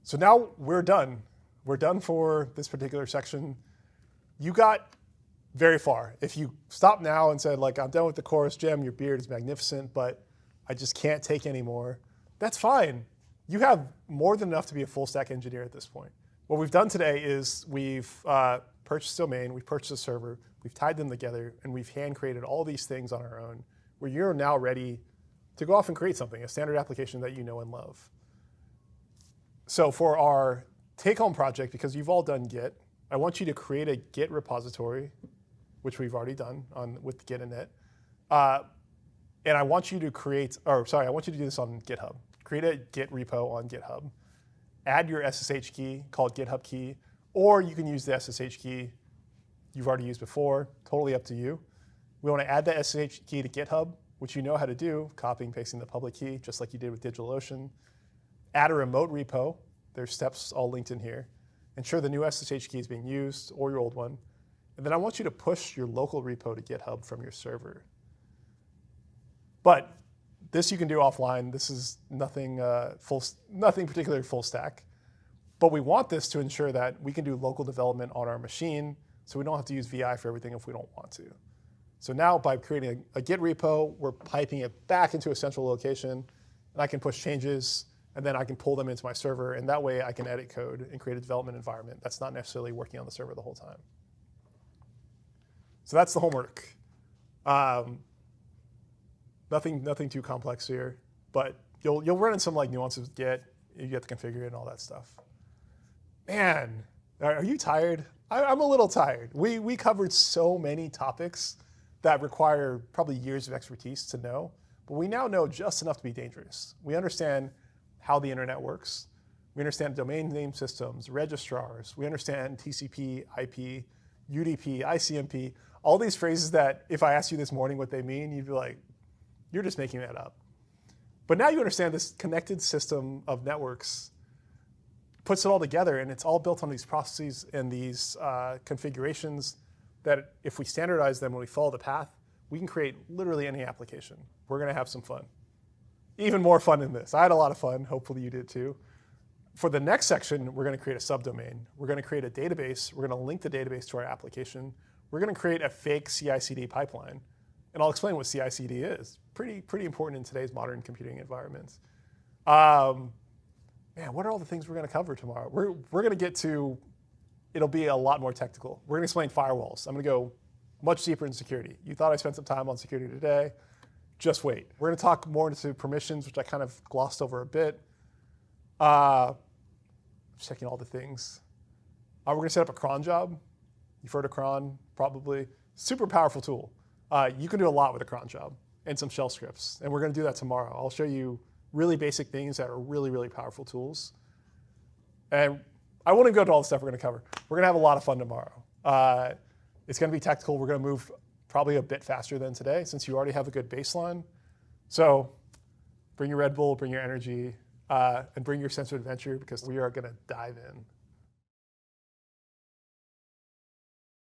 So now we're done. We're done for this particular section. You got very far. If you stopped now and said, like, I'm done with the chorus, Jim, your beard is magnificent, but I just can't take any more, that's fine. You have more than enough to be a full stack engineer at this point. What we've done today is we've purchased a domain, we've purchased a server, we've tied them together, and we've hand created all these things on our own, where you're now ready to go off and create something, a standard application that you know and love. So for our take-home project, because you've all done Git, I want you to create a Git repository, which we've already done with Git init. And I want you to I want you to do this on GitHub. Create a Git repo on GitHub. Add your SSH key called GitHub key, or you can use the SSH key you've already used before, totally up to you. We want to add the SSH key to GitHub, which you know how to do, copying, pasting the public key, just like you did with DigitalOcean. Add a remote repo. There's steps all linked in here. Ensure the new SSH key is being used, or your old one. And then I want you to push your local repo to GitHub from your server. But this you can do offline. This is nothing particularly full stack. But we want this to ensure that we can do local development on our machine, so we don't have to use VI for everything if we don't want to. So now by creating a Git repo, we're piping it back into a central location, and I can push changes, and then I can pull them into my server, and that way I can edit code and create a development environment that's not necessarily working on the server the whole time. So that's the homework. Nothing too complex here, but you'll run into some like nuances with Git. You get to configure it and all that stuff. Man, are you tired? I'm a little tired. We covered so many topics that require probably years of expertise to know, but we now know just enough to be dangerous. We understand how the internet works. We understand domain name systems, registrars. We understand TCP, IP, UDP, ICMP, all these phrases that if I asked you this morning what they mean, you'd be like, you're just making that up. But now you understand this connected system of networks puts it all together, and it's all built on these processes and these configurations that if we standardize them and we follow the path, we can create literally any application. We're going to have some fun. Even more fun than this. I had a lot of fun. Hopefully you did too. For the next section, we're going to create a subdomain. We're going to create a database. We're going to link the database to our application. We're going to create a fake CI/CD pipeline. And I'll explain what CI/CD is. Pretty important in today's modern computing environments. Man, what are all the things we're going to cover tomorrow? We're going to get to, it'll be a lot more technical. We're going to explain firewalls. I'm going to go much deeper in security. You thought I spent some time on security today. Just wait. We're going to talk more into permissions, which I kind of glossed over a bit. Checking all the things. We're going to set up a cron job. You've heard of cron, probably. Super powerful tool. You can do a lot with a cron job and some shell scripts. And we're going to do that tomorrow. I'll show you really basic things that are really, really powerful tools. And I won't even go into all the stuff we're going to cover. We're going to have a lot of fun tomorrow. It's going to be technical. We're going to move probably a bit faster than today since you already have a good baseline. So bring your Red Bull, bring your energy, and bring your sense of adventure because we are going to dive in.